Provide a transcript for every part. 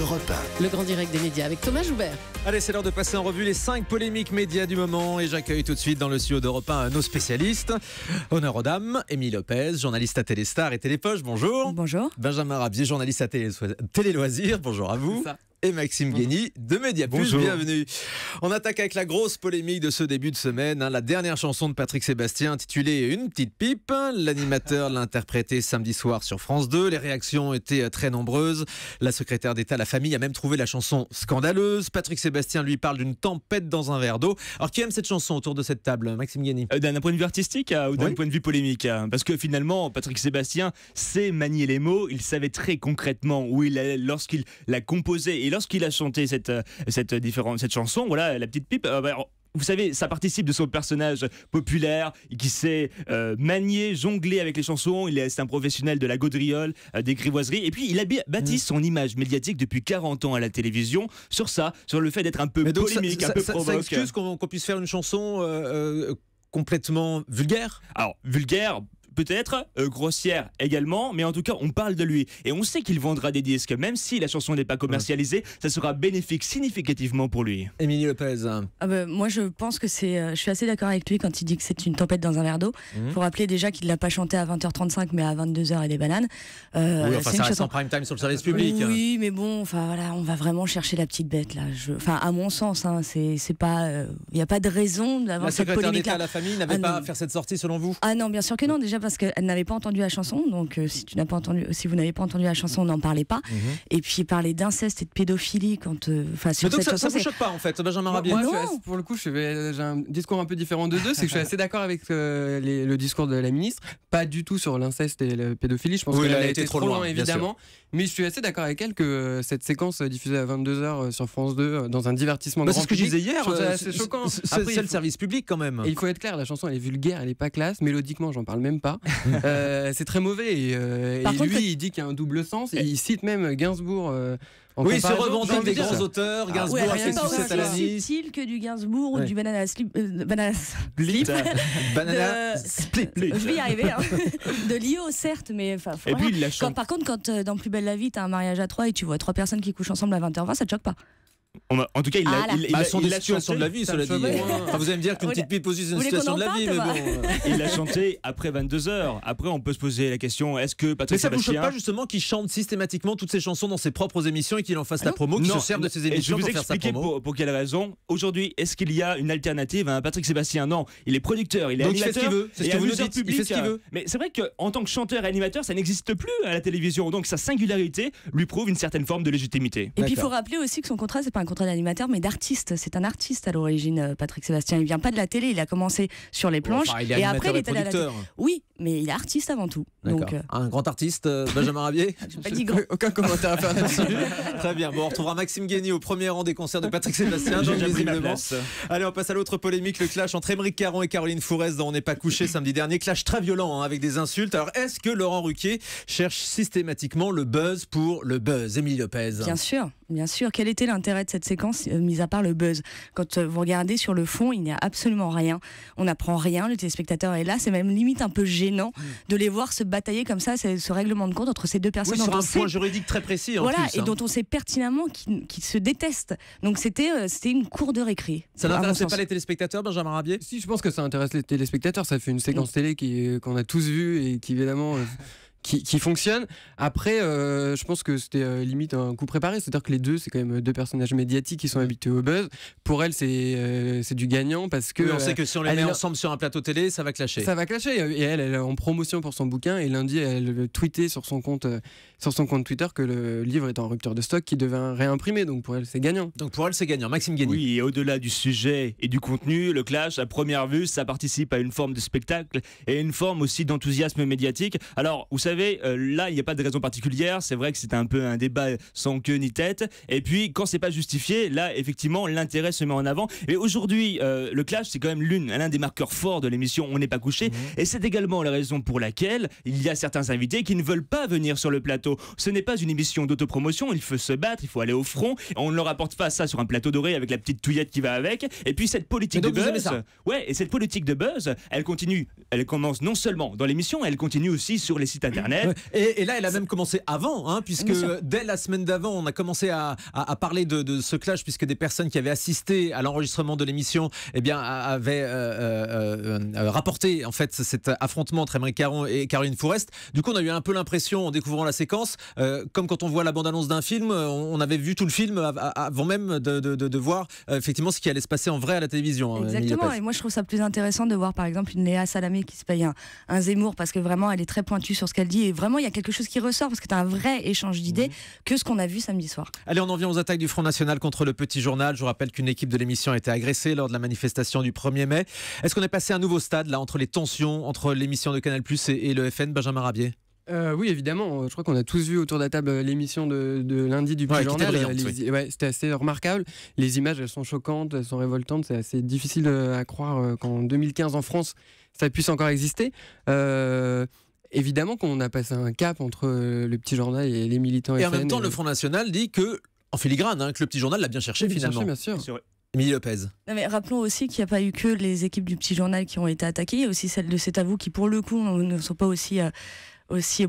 Europe 1. Le grand direct des médias avec Thomas Joubert. Allez, c'est l'heure de passer en revue les 5 polémiques médias du moment et j'accueille tout de suite dans le studio d'Europe 1 nos spécialistes. Honneur aux dames, Émilie Lopez, journaliste à Téléstar et Télépoche, bonjour. Bonjour. Benjamin Rabier, journaliste à Télé Loisirs, bonjour à vous. Et Maxime Guény de Mediaplus, bienvenue. On attaque avec la grosse polémique de ce début de semaine, la dernière chanson de Patrick Sébastien intitulée Une petite pipe. L'animateur l'a interprétée samedi soir sur France 2. Les réactions étaient très nombreuses. La secrétaire d'État à la famille a même trouvé la chanson scandaleuse. Patrick Sébastien lui parle d'une tempête dans un verre d'eau. Alors qui aime cette chanson autour de cette table, Maxime Guény? D'un point de vue artistique ou d'un point de vue polémique? Parce que finalement, Patrick Sébastien sait manier les mots. Il savait très concrètement où il allait lorsqu'il l'a composé et lorsqu'il a chanté cette chanson, voilà, la petite pipe. Vous savez, ça participe de son personnage populaire qui sait manier, jongler avec les chansons. C'est un professionnel de la gaudriole, des grivoiseries. Et puis, il a bâti son image médiatique depuis 40 ans à la télévision sur ça, sur le fait d'être un peu polémique, un peu provoque. Ça excuse qu'on puisse faire une chanson complètement vulgaire? Alors, vulgaire peut-être, grossière également, mais en tout cas on parle de lui et on sait qu'il vendra des disques, même si la chanson n'est pas commercialisée, ça sera bénéfique significativement pour lui. Émilie Lopez. Moi je pense que je suis assez d'accord avec lui quand il dit que c'est une tempête dans un verre d'eau. Faut rappeler déjà qu'il ne l'a pas chanté à 20h35 mais à 22h et des bananes. Oui, enfin ça reste en prime time sur le service public. Oui, mais bon, enfin voilà, on va vraiment chercher la petite bête là. Enfin à mon sens, c'est pas, il n'y a pas de raison d'avoir cette polémique. La secrétaire d'État à la famille n'avait pas à faire cette sortie selon vous? Ah non, bien sûr que non, déjà parce qu'elle n'avait pas entendu la chanson, donc si vous n'avez pas entendu la chanson, n'en parlez pas. Et puis parler d'inceste et de pédophilie quand, mais donc ça vous choque pas en fait, Benjamin Rabier? Moi, pour le coup, j'ai un discours un peu différent de deux, c'est que je suis assez d'accord avec le discours de la ministre, pas du tout sur l'inceste et la pédophilie. Je pense qu'elle a été trop loin évidemment, mais je suis assez d'accord avec elle que cette séquence diffusée à 22h sur France 2 dans un divertissement grand public, c'est ce que je disais hier, c'est choquant. C'est le service public quand même. Et il faut être clair, la chanson elle est vulgaire, elle est pas classe, mélodiquement j'en parle même pas. C'est très mauvais et lui il dit qu'il y a un double sens et il cite même Gainsbourg. Oui, il se revendique des grands auteurs. Gainsbourg a fait succès à la vie. C'est subtil que du Gainsbourg ou du Banana Slip. Banana Split. Je vais y arriver. De Lio, certes, mais enfin. Et puis il la chante. Par contre, quand dans Plus belle la vie, t'as un mariage à 3 et tu vois 3 personnes qui couchent ensemble à 20h20, ça te choque pas? En tout cas, il sont des situations de la vie, cela dit. Vous allez me dire qu'une petite pipe aussi, c'est une situation de la vie, mais bon. Il l'a chanté après 22h. Après, on peut se poser la question, est-ce que Patrick Sébastien... Mais ça vous choque pas justement qu'il chante systématiquement toutes ses chansons dans ses propres émissions et qu'il en fasse la promo, qu'il se serve de ses émissions pour faire sa promo? Je vais vous expliquer pour quelle raison. Aujourd'hui, est-ce qu'il y a une alternative à un Patrick Sébastien? Non, il est producteur, il est animateur. Il fait ce qu'il veut, c'est ce que vous nous dites, il fait ce qu'il veut. Mais c'est vrai qu'en tant que chanteur et animateur, ça n'existe plus à la télévision. Donc sa singularité lui prouve une certaine forme de légitimité. Et puis il faut rappeler aussi que son contrat, c'est pas un contrat d'animateur, mais d'artiste. C'est un artiste à l'origine, Patrick Sébastien. Il vient pas de la télé, il a commencé sur les planches et après il est allé à la télé. Oui, mais il est artiste avant tout. Donc, un grand artiste, Benjamin Rabier? J'ai pas dit grand. Aucun commentaire à faire là-dessus. Très bien, bon, on retrouvera Maxime Guény au premier rang des concerts de Patrick Sébastien, visiblement. Allez, on passe à l'autre polémique, le clash entre Aymeric Caron et Caroline Fourest dans On n'est pas couché samedi dernier. Clash très violent avec des insultes. Alors, est-ce que Laurent Ruquier cherche systématiquement le buzz pour le buzz? Émilie Lopez. Bien sûr. Bien sûr, quel était l'intérêt de cette séquence, mis à part le buzz? Quand vous regardez sur le fond, il n'y a absolument rien. On n'apprend rien, le téléspectateur est là. C'est même limite un peu gênant de les voir se batailler comme ça, ce règlement de compte entre ces deux personnes. Oui, sur un point juridique très précis. Voilà, en plus, et dont on sait pertinemment qu'ils se détestent. Donc c'était une cour de récré. Ça n'intéressait pas les téléspectateurs, Benjamin Rabier? Si, je pense que ça intéresse les téléspectateurs. Ça fait une séquence télé qu'on a tous vue et qui évidemment... Qui fonctionne. Après, je pense que c'était limite un coup préparé, c'est-à-dire que les deux, c'est quand même deux personnages médiatiques qui sont habitués au buzz. Pour elle, c'est du gagnant parce que... Oui, on sait que si on les met ensemble sur un plateau télé, ça va clasher. Ça va clasher. Et elle est en promotion pour son bouquin et lundi, elle tweetait sur son compte Twitter que le livre est en rupture de stock, qu'il devait réimprimer. Donc pour elle, c'est gagnant. Maxime Guény. Oui, et au-delà du sujet et du contenu, le clash, à première vue, ça participe à une forme de spectacle et une forme aussi d'enthousiasme médiatique. Alors, vous savez, là, il n'y a pas de raison particulière. C'est vrai que c'était un peu un débat sans queue ni tête. Et puis, quand c'est pas justifié, là, effectivement, l'intérêt se met en avant. Et aujourd'hui, le clash, c'est quand même l'un des marqueurs forts de l'émission On n'est pas couché. Et c'est également la raison pour laquelle il y a certains invités qui ne veulent pas venir sur le plateau. Ce n'est pas une émission d'autopromotion. Il faut se battre, il faut aller au front. On ne leur apporte pas ça sur un plateau doré avec la petite touillette qui va avec. Et puis, cette politique de buzz. Et cette politique de buzz, elle continue elle commence non seulement dans l'émission, elle continue aussi sur les sites internet. Et là, elle a même commencé avant, hein, puisque dès la semaine d'avant, on a commencé à parler de ce clash, puisque des personnes qui avaient assisté à l'enregistrement de l'émission avaient rapporté en fait cet affrontement entre Aymeric Caron et Caroline Fourest. Du coup, on a eu un peu l'impression, en découvrant la séquence, comme quand on voit la bande-annonce d'un film, on avait vu tout le film avant même de voir effectivement ce qui allait se passer en vrai à la télévision. Exactement, et moi je trouve ça plus intéressant de voir par exemple une Léa Salamé qui se paye un Zemmour, parce que vraiment elle est très pointue sur ce qu'elle dit, et vraiment il y a quelque chose qui ressort, parce que tu as un vrai échange d'idées que ce qu'on a vu samedi soir. Allez, on en vient aux attaques du Front National contre le Petit Journal. Je vous rappelle qu'une équipe de l'émission a été agressée lors de la manifestation du 1er mai. Est-ce qu'on est passé à un nouveau stade là, entre les tensions entre l'émission de Canal+ et le FN, Benjamin Rabier? Oui, évidemment. Je crois qu'on a tous vu autour de la table l'émission de lundi du Petit Journal. C'était assez remarquable. Les images, elles sont choquantes, elles sont révoltantes. C'est assez difficile à croire qu'en 2015, en France, ça puisse encore exister. Évidemment qu'on a passé un cap entre le Petit Journal et les militants FN. Et en même temps, le Front National dit que, en filigrane, que le Petit Journal l'a bien cherché finalement. Bien sûr. Émilie Lopez. Non, mais rappelons aussi qu'il n'y a pas eu que les équipes du Petit Journal qui ont été attaquées, il y a aussi celles de C'est à vous qui, pour le coup, ne sont pas aussi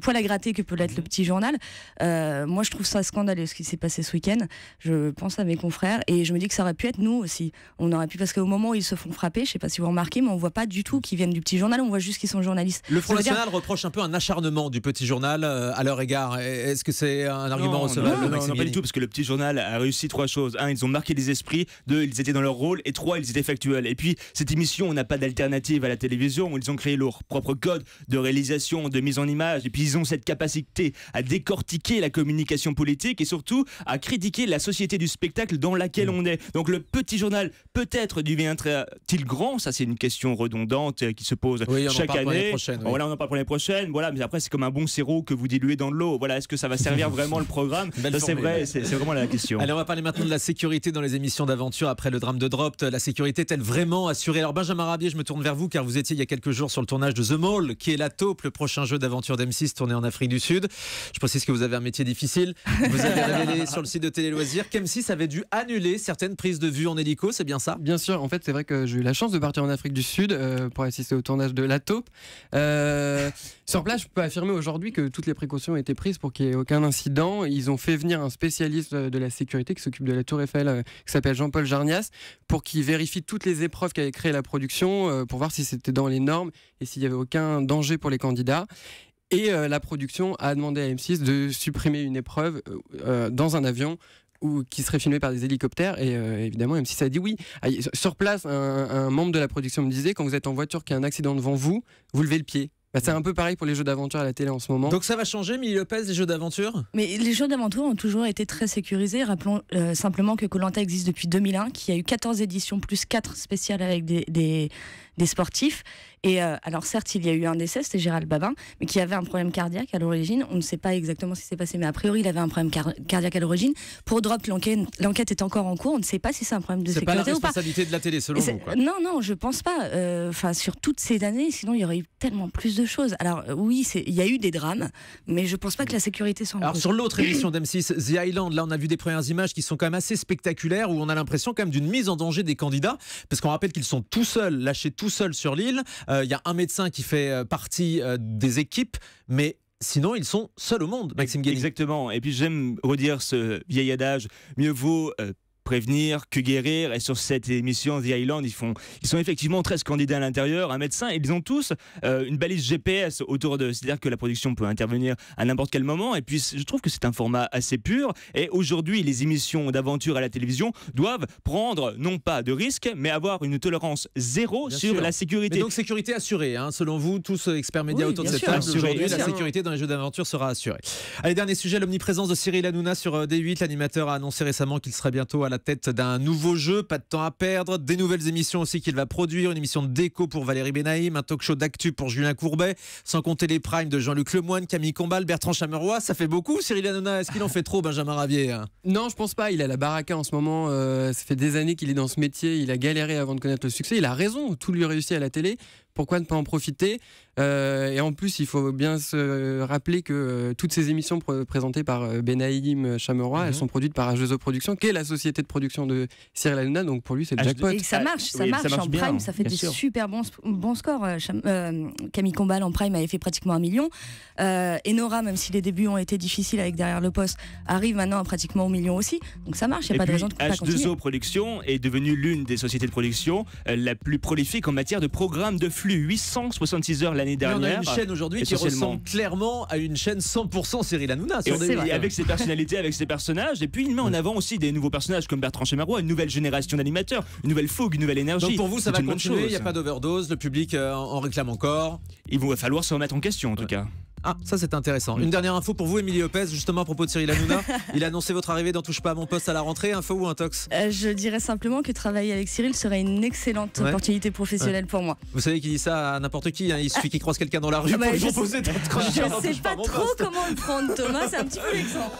poil à gratter que peut l'être le Petit Journal. Moi, je trouve ça scandaleux ce qui s'est passé ce week-end. Je pense à mes confrères et je me dis que ça aurait pu être nous aussi. On aurait pu, parce qu'au moment où ils se font frapper, je ne sais pas si vous remarquez, mais on ne voit pas du tout qu'ils viennent du Petit Journal, on voit juste qu'ils sont journalistes. Le Front National reproche un peu un acharnement du Petit Journal à leur égard. Est-ce que c'est un argument recevable? Non, pas du tout, parce que le Petit Journal a réussi 3 choses. 1, ils ont marqué les esprits. 2, ils étaient dans leur rôle. Et 3, ils étaient factuels. Et puis, cette émission, on n'a pas d'alternative à la télévision, où ils ont créé leur propre code de réalisation, de mise en image. Et puis, ils ont cette capacité à décortiquer la communication politique et surtout à critiquer la société du spectacle dans laquelle on est. Donc le Petit Journal peut-être deviendra-t-il grand? Ça, c'est une question redondante qui se pose chaque année. Voilà, on en parle pour l'année prochaine. Voilà, mais après c'est comme un bon sirop que vous diluez dans de l'eau. Voilà, est-ce que ça va servir vraiment le programme? Ça, c'est vrai, c'est vraiment la question. Allez, on va parler maintenant de la sécurité dans les émissions d'aventure après le drame de Dropt. La sécurité est-elle vraiment assurée? Alors Benjamin Rabier, je me tourne vers vous car vous étiez il y a quelques jours sur le tournage de The Mall, qui est la taupe, le prochain jeu d'aventure d'M6 tourné en Afrique du Sud. Je précise que vous avez un métier difficile. Vous avez révélé sur le site de Télé Loisirs qu'M6 avait dû annuler certaines prises de vue en hélico, c'est bien ça? Bien sûr, en fait c'est vrai que j'ai eu la chance de partir en Afrique du Sud pour assister au tournage de La Taupe. Sur place, je peux affirmer aujourd'hui que toutes les précautions ont été prises pour qu'il n'y ait aucun incident. Ils ont fait venir un spécialiste de la sécurité qui s'occupe de la Tour Eiffel, qui s'appelle Jean-Paul Jarnias, pour qu'il vérifie toutes les épreuves qu'avait créées la production, pour voir si c'était dans les normes et s'il n'y avait aucun danger pour les candidats. Et la production a demandé à M6 de supprimer une épreuve dans un avion qui serait filmé par des hélicoptères. Et évidemment, M6 a dit oui. Sur place, un membre de la production me disait, quand vous êtes en voiture, qu'il y a un accident devant vous, vous levez le pied. C'est un peu pareil pour les jeux d'aventure à la télé en ce moment. Donc ça va changer, Émilie Lopez, les jeux d'aventure? Mais les jeux d'aventure ont toujours été très sécurisés. Rappelons simplement que Koh-Lanta existe depuis 2001, qu'il y a eu 14 éditions plus 4 spéciales avec des sportifs. Et alors certes, il y a eu un décès, c'était Gérald Babin, mais qui avait un problème cardiaque à l'origine. On ne sait pas exactement ce qui s'est passé, mais a priori, il avait un problème cardiaque à l'origine. Pour Dropt, l'enquête est encore en cours. On ne sait pas si c'est un problème de sécurité ou pas. C'est pas la responsabilité de la télé, selon vous, quoi. Non, je pense pas. Enfin, sur toutes ces années, sinon il y aurait eu tellement plus de choses. Alors oui, il y a eu des drames, mais je pense pas que la sécurité soit en cause. Alors sur l'autre émission d'M6, The Island, là on a vu des premières images qui sont quand même assez spectaculaires, où on a l'impression quand même d'une mise en danger des candidats, parce qu'on rappelle qu'ils sont tout seuls, lâchés tout seuls sur l'île. Il y a un médecin qui fait partie des équipes, mais sinon ils sont seuls au monde, Maxime Guény. Exactement, et puis j'aime redire ce vieil adage, mieux vaut prévenir que guérir. Et sur cette émission The Island, ils sont effectivement 13 candidats à l'intérieur, un médecin, et ils ont tous une balise GPS autour d'eux, c'est-à-dire que la production peut intervenir à n'importe quel moment. Et puis je trouve que c'est un format assez pur, et aujourd'hui les émissions d'aventure à la télévision doivent prendre non pas de risques, mais avoir une tolérance zéro sur la sécurité. Mais donc sécurité assurée, selon vous, tous experts médias autour de cette table, aujourd'hui la sécurité dans les jeux d'aventure sera assurée. Allez, dernier sujet, l'omniprésence de Cyril Hanouna sur D8. L'animateur a annoncé récemment qu'il serait bientôt à la tête d'un nouveau jeu, pas de temps à perdre, des nouvelles émissions aussi qu'il va produire, une émission de déco pour Valérie Benaïm, un talk show d'actu pour Julien Courbet, sans compter les primes de Jean-Luc Lemoyne, Camille Combal, Bertrand Chameroy. Ça fait beaucoup, Cyril Hanouna. Est-ce qu'il en fait trop, Benjamin Rabier? Non, je pense pas. Il a la baraka en ce moment. Ça fait des années qu'il est dans ce métier. Il a galéré avant de connaître le succès. Il a raison. Tout lui réussit à la télé. Pourquoi ne pas en profiter? Et en plus, il faut bien se rappeler que toutes ces émissions présentées par Benaïm Chameroy, elles sont produites par H2O Productions, qui est la société de production de Cyril Hanouna. Donc pour lui, c'est le jackpot. Et ça marche, ça marche en bien, prime, ça fait des super bons scores. Camille Combal en prime avait fait pratiquement 1 million. Enora, même si les débuts ont été difficiles avec Derrière le poste, arrive maintenant à pratiquement 1 million aussi. Donc ça marche, il n'y a pas de raison de pas continuer. H2O Productions est devenue l'une des sociétés de production la plus prolifique en matière de programmes de flux. 866 heures l'année dernière. Et on a une chaîne aujourd'hui qui ressemble clairement à une chaîne 100% Cyril Hanouna. Avec ses personnalités, avec ses personnages. Et puis il met en avant aussi des nouveaux personnages comme Bertrand Chameroy, une nouvelle génération d'animateurs, une nouvelle fougue, une nouvelle énergie. Donc pour vous, ça va continuer, il n'y a pas d'overdose, le public en réclame encore. Il va falloir se remettre en question en tout cas. Ah, ça c'est intéressant. Une dernière info pour vous, Émilie Lopez, justement à propos de Cyril Hanouna. Il a annoncé votre arrivée dans Touche pas à mon poste à la rentrée. Info ou intox? Je dirais simplement que travailler avec Cyril serait une excellente opportunité professionnelle pour moi. Vous savez qu'il dit ça à n'importe qui, hein. Il suffit qu'il croise quelqu'un dans la rue pour lui proposer d'être chroniqueur dans Touche pas à mon poste. Je sais pas trop comment le prendre, Thomas, c'est un petit peu vexant.